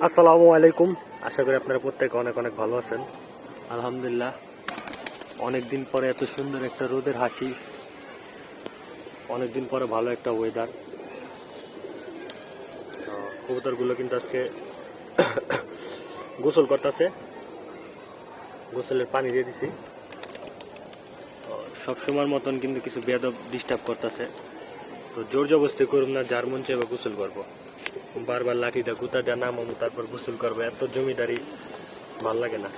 আসসালামু আলাইকুম। আশা করি আপনারা প্রত্যেকে অনেক অনেক ভালো আছেন। আলহামদুলিল্লাহ, অনেকদিন পরে এত সুন্দর একটা রোদের হাসি, অনেকদিন পরে ভালো একটা ওয়েদার। কবুতরগুলো কিন্তু আজকে গোসল করতেছে, গোসলের পানি দিয়ে দিছি। সবসময়ের মতন কিন্তু কিছু বেয়াদব ডিস্টার্ব করতেছে, তো জোর জবরদস্তি করুন না, যার মন চাইবে গোসল করবো। বারবার লাঠিটা গুতা দেয় নামাবো, তারপর গোসল করবো, এত জমিদারি ভাল লাগে না।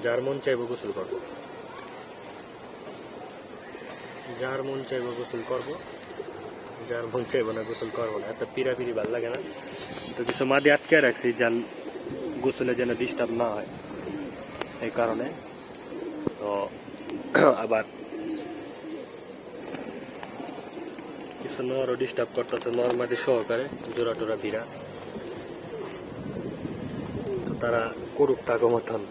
যার মন চাইবো গোসল করবো, যার মন চাইবো গোসল করবো, যার মন চাইবো না গোসল করবো না। এত পিড়াপিড়ি ভাল লাগে না। তো কিছু মাদি আটকে রাখছি যার গোসলে যেন ডিস্টার্ব না হয়, এই কারণে। তো আবার কিছু নরও ডিস্টার্ব করতেছে, নর মাদি সহকারে জোড়া টোরা ভিড়া। তো তারা করুক তাগো মতন,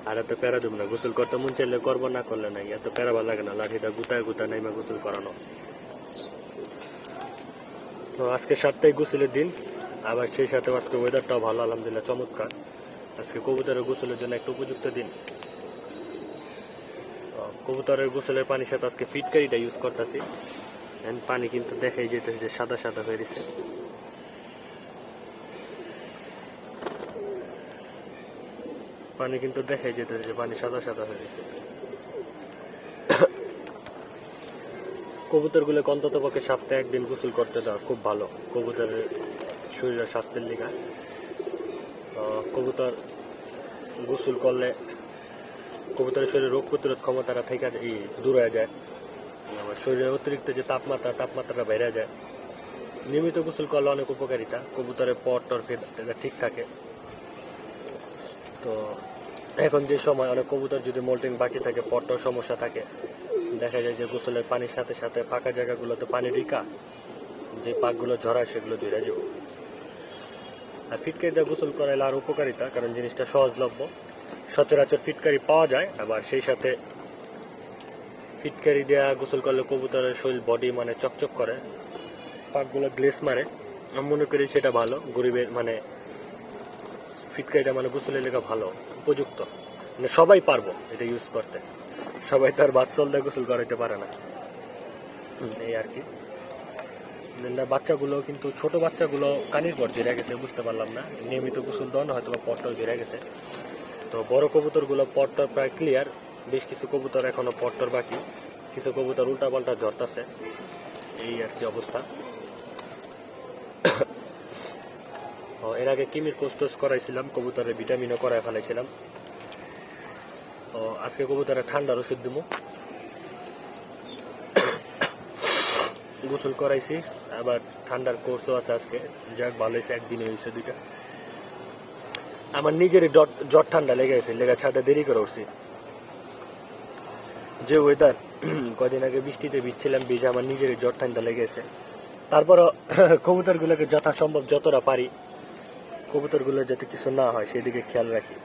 আর এত প্যারা দেবো না। গোসল করতে মন চাইলে করবো, না করলে নাই। এত প্যারা ভালো লাগে না, লাঠিটা গুতায় গুতা নাইমা গোসল করানো। তো আজকে 7 তারিখ গোসলের দিন, আবার সেই সাথে আজকে ওয়েদারটাও ভালো, আলহামদুলিল্লাহ চমৎকার। আজকে কবুতরের গোসলের জন্য একটা উপযুক্ত দিন। কবুতরের গোসলের পানির সাথে আজকে ফিটকারিটা ইউজ করতেছি। পানি কিন্তু দেখাই যেতেছে যে সাদা সাদা হয়ে গেছে। পানি কিন্তু দেখাই যেতেছে যে পানি সাদা সাদা হয়ে গেছে। কবুতরগুলোকে অন্তত পক্ষে সপ্তাহে একদিন গোসল করতে দেওয়া খুব ভালো, কবুতরের শরীরের স্বাস্থ্যের লিগা। কবুতর গোসল করলে কবুতরের শরীরে রোগ প্রতিরোধ ক্ষমতাটা থেকে দূর হয়ে যায়। আমার শরীরে অতিরিক্ত যে তাপমাত্রাটা বেড়ে যায়। নিয়মিত গোসল করলে অনেক উপকারিতা, কবুতরের পট টর ঠিক থাকে। তো এখন যে সময় অনেক কবুতর যদি মোল্টিং বাকি থাকে, পট্টর সমস্যা থাকে, দেখা যায় যে গোসলের পানির সাথে সাথে ফাঁকা জায়গাগুলোতে পানি রিকা, যে পাকগুলো ঝরায় সেগুলো ধরে যাব। আর ফিটকারি দিয়ে গোসল করাইলে আর উপকারিতা, কারণ জিনিসটা সহজলভ্য, সচরাচর ফিটকারি পাওয়া যায়। আবার সেই সাথে ফিটকারি দেওয়া গোসল করলে কবুতরের শরীর বডি মানে চকচক করে, পাকগুলো গ্লেস মারে। আমি মনে করি সেটা ভালো, গরিবের মানে ফিটকারিটা মানে গোসলের লেগে ভালো, উপযুক্ত। মানে সবাই পারবো এটা ইউজ করতে, সবাই তার বাচ্চল দিয়ে গোসল করাইতে পারে না, এই আর কি। বাচ্চাগুলো কিন্তু ছোট বাচ্চাগুলো কানির পর জেরে গেছে, বুঝতে পারলাম না। নিয়মিত গোসল দেওয়া হয়তো বা পট্টর জেরে গেছে। তো বড় কবুতরগুলো পট্টর প্রায় ক্লিয়ার, বেশ কিছু কবুতর এখনো পট্টর বাকি, কিছু কবুতর উল্টা পাল্টা ঝরতাছে, এই আর কি অবস্থা। এর আগে কিমির কোস্টোস করাইছিলাম, কবুতরের ভিটামিনও করাই ফেলাইছিলাম। আজকে কবুতরের ঠান্ডার ওষুধ দিব, গোসল করাইছি, আবার ঠান্ডার কোর্সও আছে আজকে। যাক ভালো হয়েছে, একদিনে হয়েছে দুইটা। আমার নিজেরই জ্বর ঠান্ডা লেগে গেছে, লেগা ছাদে দেরি করে উঠছি। যে ওয়েদার, কদিন আগে বৃষ্টিতে ভিজছিলাম, ভিজে আমার নিজেরই জ্বর ঠান্ডা লেগে গেছে। তারপরও কবুতরগুলোকে যথাসম্ভব যতটা পারি কবুতরগুলো যাতে কিছু না হয় সেদিকে খেয়াল রাখি।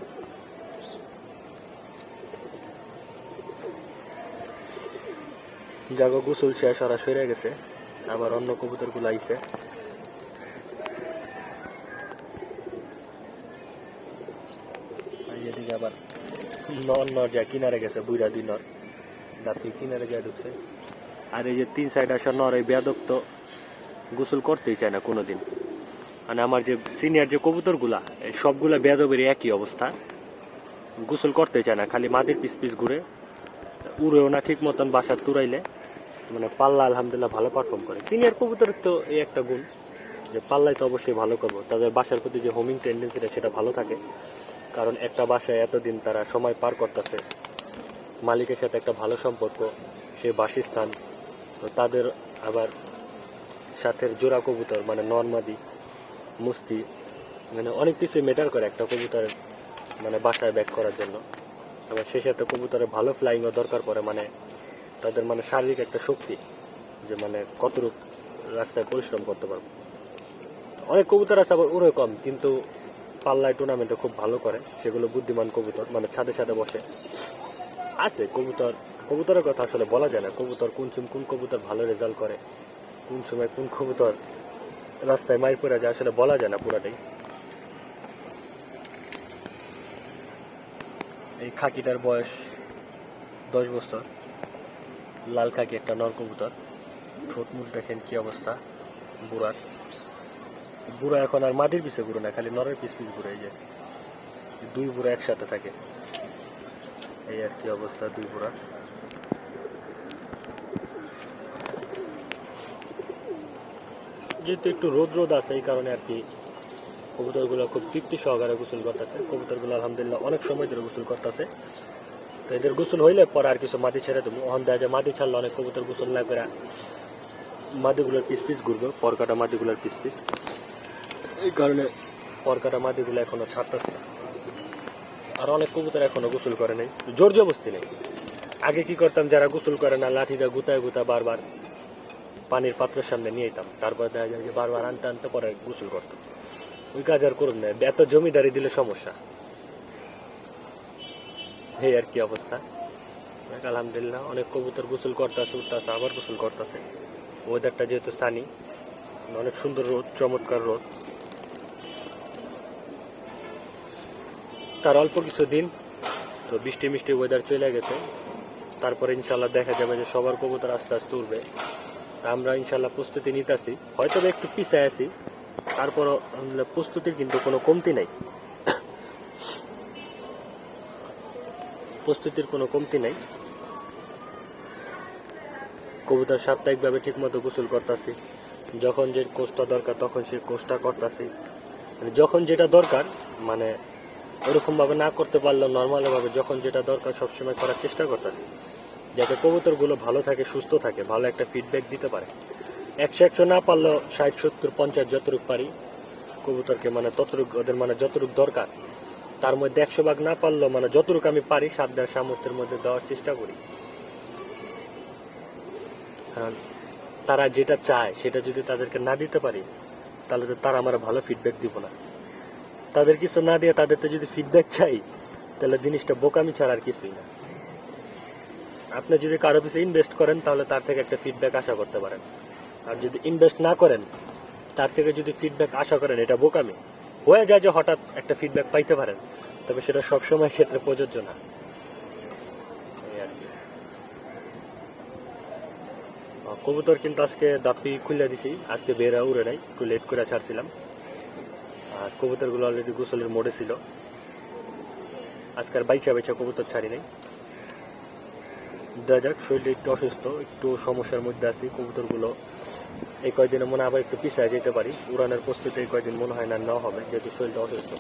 জাগো গোসল শেষ, ওরা সরে গেছে, আবার অন্য কবুতরগুলো আইছে। এদিকে আবার নর যা কিনারে গেছে, বুইরা 2 নর দাঁতি কিনারে যা ঢুকছে। আর এই যে 3 সাইড আসা নর, এই বেয়াদব তো গোসল করতেই চায় না কোনোদিন। মানে আমার যে সিনিয়র যে কবুতরগুলা, সবগুলা বেয়াদবের একই অবস্থা, গোসল করতে চায় না, খালি মাটির পিস পিস ঘুরে, উড়েও না ঠিক মতন। বাসার তুরাইলে মানে পাল্লা আলহামদুলিল্লাহ ভালো পারফর্ম করে। সিনিয়র কবুতরের তো এই একটা গুণ যে পাল্লায় তো অবশ্যই ভালো করবো, তাদের বাসার প্রতি যে হোমিং টেন্ডেন্সিটা সেটা ভালো থাকে। কারণ একটা বাসায় এতদিন তারা সময় পার করতেছে, মালিকের সাথে একটা ভালো সম্পর্ক, সে বাসস্থান। তো তাদের আবার সাথে জোড়া কবুতর মানে নর্মাদি মুস্তি, মানে অনেক কিছু ম্যাটার করে একটা কবুতরের মানে বাসায় ব্যাক করার জন্য। আবার সেই সাথে কবুতরের ভালো ফ্লাইংও দরকার পড়ে, মানে তাদের মানে শারীরিক একটা শক্তি, যে মানে কতটুক রাস্তায় পরিশ্রম করতে পারবো। অনেক কবুতর আছে আবার উড়ে কম, কিন্তু পাল্লায় টুর্নামেন্টে খুব ভালো করে, সেগুলো বুদ্ধিমান কবুতর, মানে ছাদে ছাদে বসে আছে। কবুতরের কথা আসলে বলা যায় না, কবুতর কোন কবুতর ভালো রেজাল্ট করে, কোন সময় কোন কবুতর রাস্তায় মাইর পড়ে যায়, আসলে বলা যায় না পুরাটাই। এই খাকিটার বয়স 10 বছর। লাল খাকি একটা নর কবুতর। ঠোঁট মুখ দেখেন কি অবস্থা বুড়ার। বুড়া এখন আর মাদির পিছে ঘুরে না, খালি নরের পিছ ঘুরে। এই যে দুই বুড়া একসাথে থাকে, এই আর কি অবস্থা দুই বুড়া। যেহেতু একটু রোদ আছে এই কারণে আর কি কবুতরগুলো খুব তৃপ্তি সহকারে গোসল করতেছে। কবুতরগুলো আলহামদুলিল্লাহ অনেক সময় ধরে গোসল করতেছে। তো এদের গোসল হইলে পরে আর কিছু মাদি ছেড়ে দেবো। ওখান দেখা যায় মাদি ছাড়লে অনেক কবুতর গোসল না করে মাদিগুলোর পিস ঘুরবে, পরকাটা মাদিগুলোর পিস। এই কারণে পরকাটা মাদিগুলো এখনো ছাড়তেছে না। আর অনেক কবুতর এখনো গোসল করে নাই, জোর জবস্তি নেই। আগে কি করতাম, যারা গোসল করে না লাঠিটা গুতায় বারবার পানির পাত্রের সামনে নিয়ে যেতাম, তারপর দেখা যায় যে বারবার আনতে পরে গোসল করতাম। ওই কাজ আর করুন না, এত জমিদারি দিলে সমস্যা। এই আর কি অবস্থা। আলহামদুলিল্লাহ অনেক কবুতর গোসল করতেছে, উঠতেছে, আবার গোসল করতেছে। ওয়েদারটা যেহেতু সানি, অনেক সুন্দর রোদ, চমৎকার রোদ। তার অল্প কিছু দিন তো বৃষ্টি মিষ্টি ওয়েদার চলে গেছে। তারপরে ইনশাল্লাহ দেখা যাবে যে সবার কবুতর আস্তে আস্তে উঠবে। আমরা ইনশাল্লাহ প্রস্তুতি নিতেছি, হয়তো একটু পিছিয়ে আছি, তারপরও প্রস্তুতির কিন্তু কোনো কমতি নাই। প্রস্তুতির কোনো কমতি নাই। কবুতর সাপ্তাহিকভাবে ঠিক মতো গোসল করতেছি। যখন যে কোর্সটা দরকার তখন সেই কোর্সটা করতেছি। মানে যখন যেটা দরকার, মানে ওরকমভাবে না করতে পারলেও নর্মালভাবে যখন যেটা দরকার সবসময় করার চেষ্টা করতেছি, যাতে কবুতরগুলো ভালো থাকে, সুস্থ থাকে, ভালো একটা ফিডব্যাক দিতে পারে। 100 না পারলেও 60, 70, 50 যতটুকু পারি কবুতরকে, মানে ততটুকু ওদের মানে যতটুকু দরকার তার মধ্যে 100 ভাগ না পারলেও মানে যতটুকু আমি পারি সাধ্যের সামর্থ্যের মধ্যে দেওয়ার চেষ্টা করি। কারণ তারা যেটা চায় সেটা যদি তাদেরকে না দিতে পারি তাহলে তো তারা আমার ভালো ফিডব্যাক দিব না। তাদের কিছু না দিয়ে তাদের তো যদি ফিডব্যাক চাই তাহলে জিনিসটা বোকামি ছাড়া আর কিছুই না। আপনি যদি কারো পিছনে ইনভেস্ট করেন তাহলে তার থেকে একটা ফিডব্যাক আশা করতে পারেন, আর যদি ইনভেস্ট না করেন তার থেকে যদি ফিডব্যাক আশা করেন এটা বোকামি। হয়ে যায় যে হঠাৎ একটা ফিডব্যাক পাইতে পারেন, তবে সেটা সবসময় ক্ষেত্রে প্রযোজ্য না। কবুতর কিন্তু আজকে দাপি খুলে দিছি, আজকে বেরা উড়ে নাই, একটু লেট করে ছাড়ছিলাম। আর কবুতরগুলো অলরেডি গোসলের মোড়ে ছিল। আজকের বাইচা কবুতর ছাড়ি নাই। দেখা যাক, শরীরটা একটু অসুস্থ, একটু সমস্যার মধ্যে আছি। কবুতরগুলো এই কয়েকদিনে মনে আবার একটু পিছিয়ে যেতে পারি। উড়ানের প্রস্তুতি এই কয়েকদিন মনে হয় না নেওয়া হবে, যেহেতু শরীরটা অসুস্থ।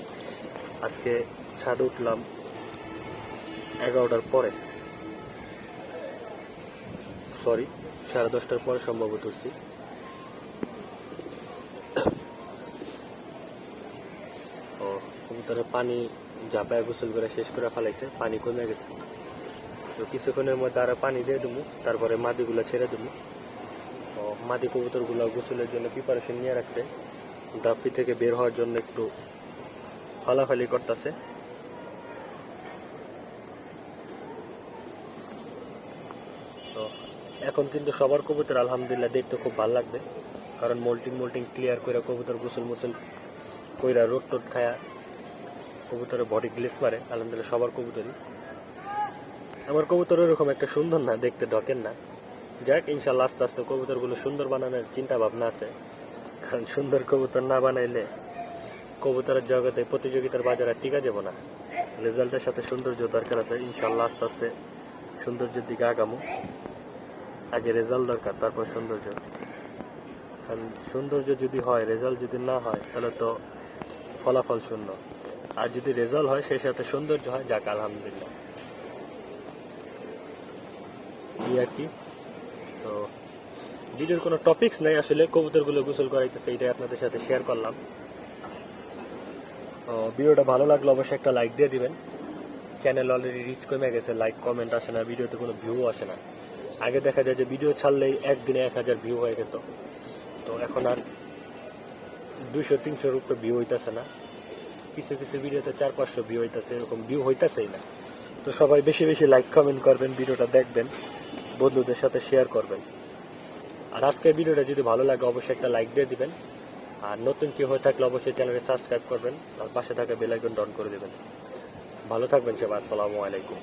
আজকে ছাদে উঠলাম 11টার পরে, সরি 10:30টার পরে সম্ভবত উঠছি। ও কবুতরের পানি ঝাঁপায় গোসল করে শেষ করে ফেলাইছে, পানি কমে গেছে। তো কিছুক্ষণের মধ্যে আরো পানি দিয়ে দেবো, তারপরে মাদিগুলো ছেড়ে দেবো। ও মাদি কবুতরগুলো গোসলের জন্য প্রিপারেশন নিয়ে রাখছে, দাপি থেকে বের হওয়ার জন্য একটু ফালাফালি করতেছে। তো এখন কিন্তু সবার কবুতর আলহামদুলিল্লাহ দেখতে খুব ভালো লাগবে, কারণ মোল্টিং ক্লিয়ার করে কবুতর গোসল মুসল কইরা রোদ টোদ খায়া কবুতরের বডি গ্লেস মারে। আলহামদুলিল্লাহ সবার কবুতরই। আমার কবুতর এরকম একটা সুন্দর না, দেখতে ঢকেন না। যাক ইনশাল্লাহ আস্তে আস্তে কবুতরগুলো সুন্দর বানানোর চিন্তা ভাবনা আছে, কারণ সুন্দর কবুতর না বানাইলে কবুতরের জগতে প্রতিযোগিতার বাজারে টিকা যাব না। রেজাল্টের সাথে সৌন্দর্য দরকার আছে। ইনশাল্লাহ আস্তে আস্তে সৌন্দর্যের দিকে আগামো। আগে রেজাল্ট দরকার, তারপর সৌন্দর্য। কারণ সৌন্দর্য যদি হয়, রেজাল্ট যদি না হয় তাহলে তো ফলাফল শূন্য। আর যদি রেজাল্ট হয় সেই সাথে সৌন্দর্য হয়, যাক আলহামদুলিল্লাহ। এই আর কি। তো ভিডিওর কোনো টপিকস নাই আসলে, কবুতরগুলো গোসল করাইতেছে এটাই আপনাদের সাথে শেয়ার করলাম। ভিডিওটা ভালো লাগলে অবশ্যই একটা লাইক দিয়ে দিবেন। চ্যানেল অলরেডি রিচ কমে গেছে, লাইক কমেন্ট আসে না, ভিডিওতে কোনো ভিউ আসে না। আগে দেখা যায় যে ভিডিও ছাড়লেই একদিনে 1000 ভিউ হয়ে যেত, তো এখন আর 200-300 উপরে ভিউ হইতেছে না। কিছু ভিডিওতে 400-500 ভিউ হইতেছে, এরকম ভিউ হইতেছেই না। তো সবাই বেশি লাইক কমেন্ট করবেন, ভিডিওটা দেখবেন, বন্ধুদের সাথে শেয়ার করবেন। আর আজকের ভিডিওটা যদি ভালো লাগে অবশ্যই একটা লাইক দিয়ে দিবেন। আর নতুন কেউ হয়ে থাকলে অবশ্যই চ্যানেলকে সাবস্ক্রাইব করবেন, আর পাশে থাকা বেল আইকন অন করে দেবেন। ভালো থাকবেন সবাই, আসসালামু আলাইকুম।